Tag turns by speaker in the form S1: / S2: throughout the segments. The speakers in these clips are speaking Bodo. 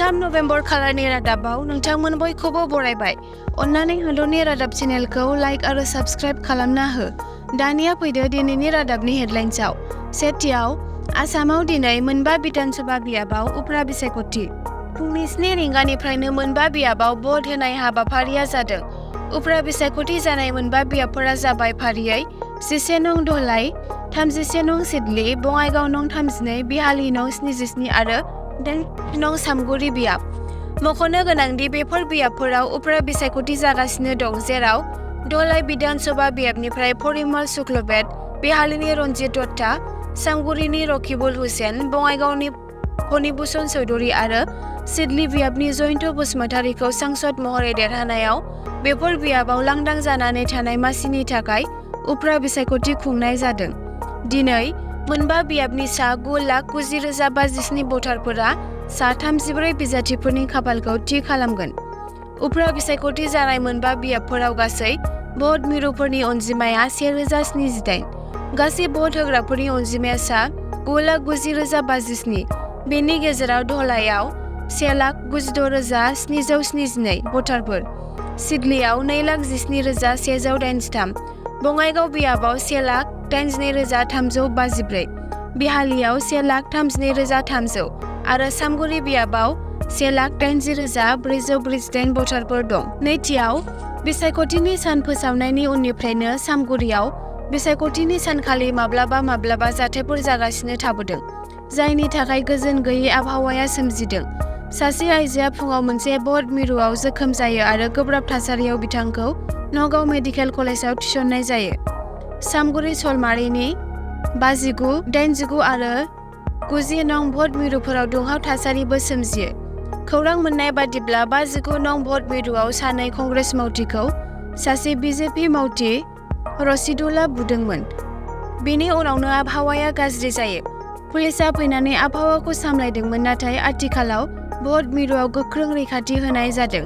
S1: 3 नभेम्बर खालारनि रादाबाव नोंथांमोन बयखौबो बरायबाय। अन्नानै हादरनि रादाब चेनेलखौ लाइक आरो साबस्क्राइब खालामना हो। दानिया फैदो दिनैनि रादाबनि हेडलाइन्सआव। सेथियाव, आसामाव दिनै मोनबा बिधान सभा बियाबाव उफ्रा बिसायख'थि। फुंनि 7 रिंगानिफ्रायनो मोनबा बियाबाव भट होनाय हाबाफारिया जादों। उफ्रा बिसायख'थि जानाय मोनबा बियाबफोरा जाबाय फारियै 11 नं धलाई, 31 नं सिडली, बङाइगाव नं 32, बिहाली नं 77 आरो 10 नं सामगुरि बियाब। मख'नो गोनांदि बेफोर बियाबफोराव उफ्रा बिसायख'थि जागासिनो दं, जेराव धलाई बिधान सभा बियाबनिफ्राय परिमल शुक्लबैद्य, बिहालीनि रन्जित दत्ता, सामगुरिनि रकिबुल हुसेन, बङाइगावनि फणिभूषण चौधुरी आरो सिडली बियाबनि जयन्त बसुमतारीखौ सांसद महरै देरहानायाव बेफोर बियाबाव लांदां जानानै थानाय मासिनि थाखाय उफ्रा बिसायख'थि खुंनाय जादों। दिनै मोनबा बियाबनि सा 9,90,057 भटारफोरा सा 34 बिजाथिफोरनि खाफालखौ थि खालामगोन। उफ्रा बिसायख'थि जानाय मोनबा बियाबफोराव गासै भट मिरुफोरनि अनजिमाया 1078। गासै भट होग्राफोरनि अनजिमाया सा 9,90,057। बेनि गेजेराव धलाइयाव 1,96,772 भटारफोर, सिडलीयाव 2,17,183, बङाइगाव बियाबाव 1,82,354, बिहालीयाव 1,32,300 आरो सामगुरि बियाबाव 1,80,448 भटारफोर दं। नैथियाव, बिसायख'थिनि सान फोसावनायनि उननिफ्रायनो सामगुरियाव बिसायख'थिनि सानखालि माब्लाबा माब्लाबा जाथायफोर जागासिनो थाबोदों, जायनि थाखाय गोजोन गैयै आबहावाया सोमजिदों। सासे आइजोआ फुङाव मोनसे भट मिरुआव जोखोम जायो आरो गोब्राब थासारियाव बिथांखौ नगाव मेडिकेल कलेजाव थिसननाय जायो। सामगुरि सलमारिनि 59, 89 आरो 90 नं भट मिरुफोराव दुंहाव थासारिबो सोमजियो। खौरां मोननाय बादिब्ला 59 नं भट मिरुआव सानै कंग्रेस मावथिखौ सासे बिजेपि मावथि रशिदुल्ला बुदोंमोन। बेनि उनावनो आबहावाया गाज्रि जायो। पुलिसआ फैनानै आबहावाखौ सामलायदोंमोन, नाथाय आथिखालाव भट मिरुआव गोख्रों रैखाथि होनाय जादों।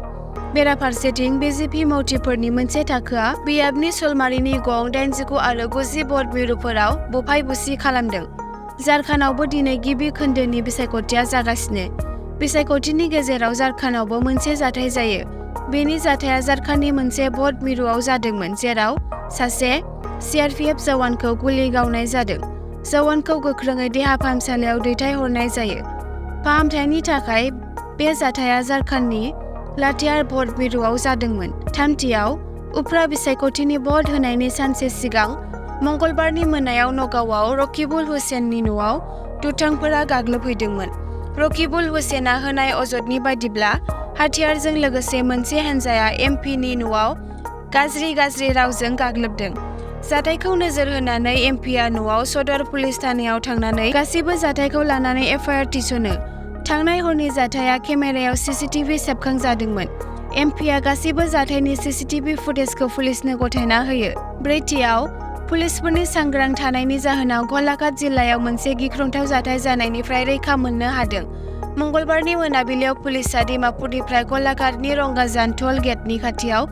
S1: बेराफारसेथिं बिजेपि मावथिफोरनि मोनसे थाखोआ बियाबनि सलमारिनि गं 89 आरो 90 भट मिरुफोराव बुफाय-बुसि खालामदों। झारखन्डआवबो दिनै गिबि खोन्दोनि बिसायख'थिया जागासिनो। बिसायख'थिनि गेजेराव झारखन्डआवबो मोनसे जाथाय जायो। बेनि जाथाया झारखन्डनि मोनसे भट मिरुआव जादोंमोन, जेराव सासे CRPF जवानखौ गुलि गावनाय जादों। जवानखौ गोख्रोङै देहा फाहामसालियाव दैथायहरनाय जायो। फाहामथायनि थाखाय बे जाथाया झारखन्डनि लातेहार भट मिरुआव जादोंमोन। थामथियाव, उफ्रा बिसायख'थिनि भट होनायनि सानसे सिगां मंगलबारनि मोनायाव नगावआव रकिबुल हुसेननि न'आव दुथांफोरा गाग्लोबहैदोंमोन। रकिबुल हुसेना होनाय अजदनि बायदिब्ला हाथियारजों लोगोसे मोनसे हानजाया MP नि न'आव गाज्रि रावजों गाग्लोबदों। जाथायखौ नोजोर होनानै MPआ न'आव सदर पुलिस थानायाव थांनानै गासिबो जाथायखौ लानानै FIR थिसनो। थांनाय हरनि जाथाया केमेरायाव CCTV सेबखांजादोंमोन। MPआ गासिबो जाथायनि CCTV फुटेजखौ पुलिसनो गथायना होयो। ब्रैथियाव, पुलिसफोरनि सांग्रां थानायनि जाहोनाव गलाघाट जिल्लायाव मोनसे गिख्रंथाव जाथाय जानायनिफ्राय रैखा मोननो हादों। मंगलबारनि मोनाबिलियाव पुलिसआ डिमापुरनिफ्राय गलाघाटनि रंगाजान ट'ल गेटनि खाथियाव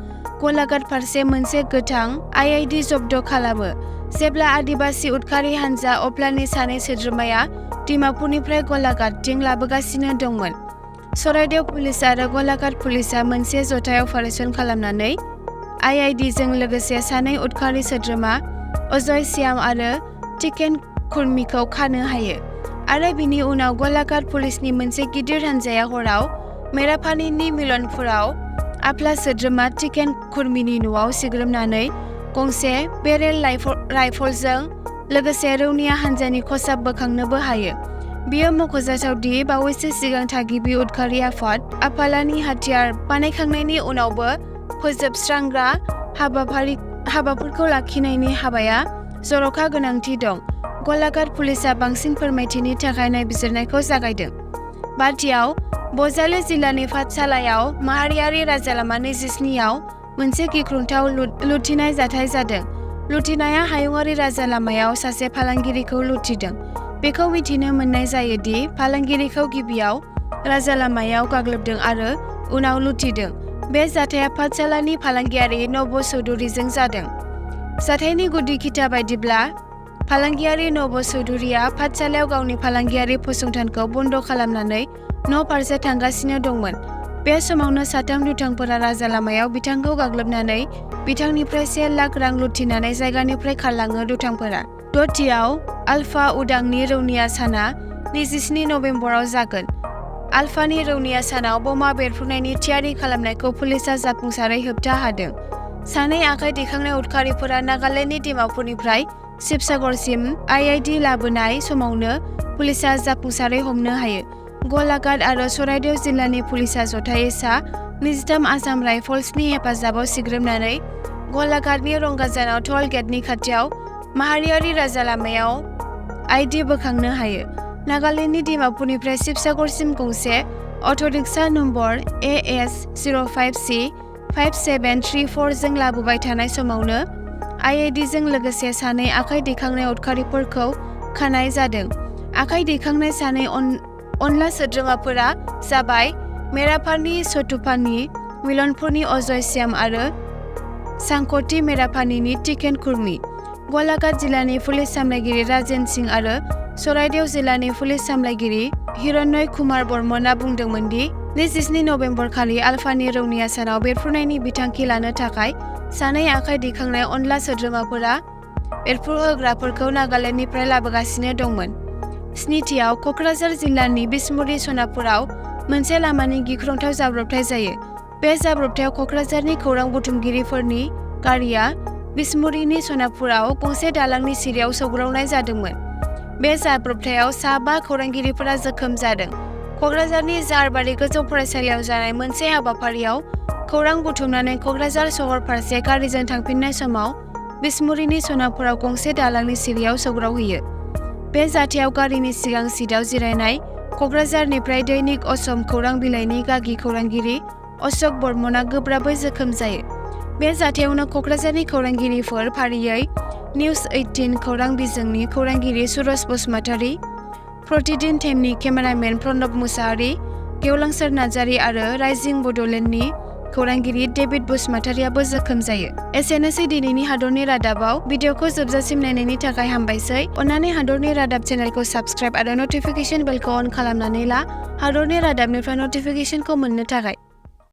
S1: गलाघाट फारसे मोनसे गोथां IED जब्द खालामो। जेब्ला आदिबासि उदखारि हानजा अफ्लानि सानै सोद्रोमाया डिमापुरनिफ्राय गलाघाटथिं लाबोगासिनो दंमोन। सराइदेव पुलिस आरो गलाघाट पुलिसआ मोनसे जथायाव अपारेसन खालामनानै IEDजों लोगोसे सानै उदखारि सोद्रोमा अजय श्याम आरो टिकेन खुर्मीखौ खानो हायो। आरो बिनि उनाव गलाघाट पुलिसनि मोनसे गिदिर हानजाया हराव मेरापानीनि मिलनपुराव आफ्ला सोद्रोमा टिकेन खुर्मीनि न'आव सिग्रोमनानै गंसे बेरेल राइफलजों लोगोसे रौनिया हानजानि खसाब बोखांनोबो हायो। बेयो मख'जाथाव दि बावैसो सिगां थागिबि उदखारि आफाद आफालानि हाथियार बानायखांनायनि उनावबो फोजोबस्रांग्रा हाबाफोरखौ लाखिनायनि हाबाया जर'खा गोनांथि दं। गलाघाट पुलिसआ बांसिन फोरमायथिनि थाखाय नायबिजिरनायखौ जागायदों। बाथियाव, बजालि जिल्लानि पाठशालायाव माहारियारि राजालामा 27 आव मोनसे गिख्रंथाव लुथिनाय जाथाय जादों। लुथिनाया हायुङारि राजालामायाव सासे फालांगिरिखौ लुथिदों। बेखौ मिथिनो मोननाय जायो दि फालांगिरिखौ गिबियाव राजालामायाव गाग्लोबदों आरो उनाव लुथिदों। बे जाथाया पाठशालानि फालांगियारि नब चौधुरीजों जादों। जाथायनि गुदि खिथा बायदिब्ला फालांगियारि नब चौधुरीया पाठशालायाव गावनि फालांगियारि फसंथानखौ बन्द खालामनानै न' फारसे थांगासिनो दंमोन। बे समावनो साथाम दुथांफोरा राजा लामायाव बिथांखौ गाग्लोबनानै बिथांनिफ्राय 1 लाख रां लुथिनानै जायगानिफ्राय खारलाङो। दुथांफोरा दुtyआव आलफा उदांनि रौनिया साना 27 नबेम्बराव जागोन। आलफानि रौनिया सानाव बमा बेरफ्रुनायनि थियारि खालामनायखौ पुलिसआ जाफुंसारै होबथा हादों। सानै आखाइ दैखांनाय उदखारिफोरा नागालेन्डनि डिमापुरनिफ्राय शिबसागरसिम आईईडी लाबोनाय समावनो पुलिसआ जाफुंसारै हमनो हायो। गलाघाट आरो चराइदेव जिल्लानि पुलिसआ जथायै सा 23 आसाम राइफल्सनि हेफाजाबाव सिग्रोमनानै गलाघाटनि रंगाजानाव टल गेटनि खाथियाव माहारियारि राजा लामायाव आईडी बोखांनो हायो। नागालेन्डनि डिमापुरनिफ्राय शिबसागरसिम गंसे अट'रिक्सा नम्बर AS05C 5734 जों लाबोबाय थानाय समावनो आईईडीजों लोगोसे सानै आखाइ दैखांनाय उदखारिफोरखौ खानाय जादों। आखाइ दैखांनाय सानै अनला सोद्रोमाफोरा जाबाय मेरापानी सतुपानी, मिलनपुरनि अजय श्याम आरो सांकटि मेरापानीनि टिकेन कुर्मी। गलाघाट जिल्लानि पुलिस सामलायगिरि राजेन सिंह आरो चराइदेव जिल्लानि पुलिस सामलायगिरि हिरण्य कुमार बर्मनआ बुंदोंमोन दि 27 नबेम्बर खालि आलफानि रौनिया सानाव बेरफ्रुनायनि बिथांखि लानो थाखाय सानै आखाइ दैखांनाय अनला सोद्रोमाफोरा बेरफ्रुहोग्राफोरखौ नागालेन्डनिफ्राय लाबोगासिनो दंमोन। 7थिआव क'क्राझार जिल्लानि बिसमुरि सनापुराव मोनसे लामानि गिख्रंथाव जाब्रबथाय जायो। बे जाब्रबथायाव क'क्राझारनि खौरां बुथुमगिरिफोरनि गारिआ बिसमुरिनि सनापुराव गंसे दालांनि सिरियाव सौग्रावनाय जादोंमोन। बे जाब्रबथायाव सा 5 खौरांगिरिफोरा जोखोम जादों। क'क्राझारनि जारबारि गोजौ फरायसालियाव जानाय मोनसे हाबाफारियाव खौरां बुथुमनानै क'क्राझार सहर फारसे गारिजों थांफिननाय समाव बिसमुरिनि सनापुराव गंसे दालांनि सिरियाव सौग्रावहैयो। बे जाथायाव गारिनि सिगां सिटआव जिरायनाय क'क्राझारनिफ्राय दैनिक असम खौरां बिलाइनि गागि खौरांगिरि अशक बर्मनआ गोब्राबै जोखोम जायो। बे जाथायावनो क'क्राझारनि खौरांगिरिफोर फारियै निउज 18 खौरां बिजोंनि खौरांगिरि सुरज बसुमतारी, प्रतिदिन टाइमनि केमेरामेन प्रणब मुसाहारि, गेवलांसार नार्जारि आरो राइजिं बड'लेण्डनि खौरांगिरि डेभिड बसुमतारीआबो जोखोम जायो। एसेनोसै दिनैनि हादरनि रादाबाव। भिडिअखौ जोबजासिम नायनायनि थाखाय हामबायसै। अन्नानै हादरनि रादाब चेनेलखौ साबस्क्राइब आरो नटिफिकेशन बेलखौ अन खालामनानै ला हादरनि रादाबनिफ्राय नटिफिकेशनखौ मोननो थाखाय।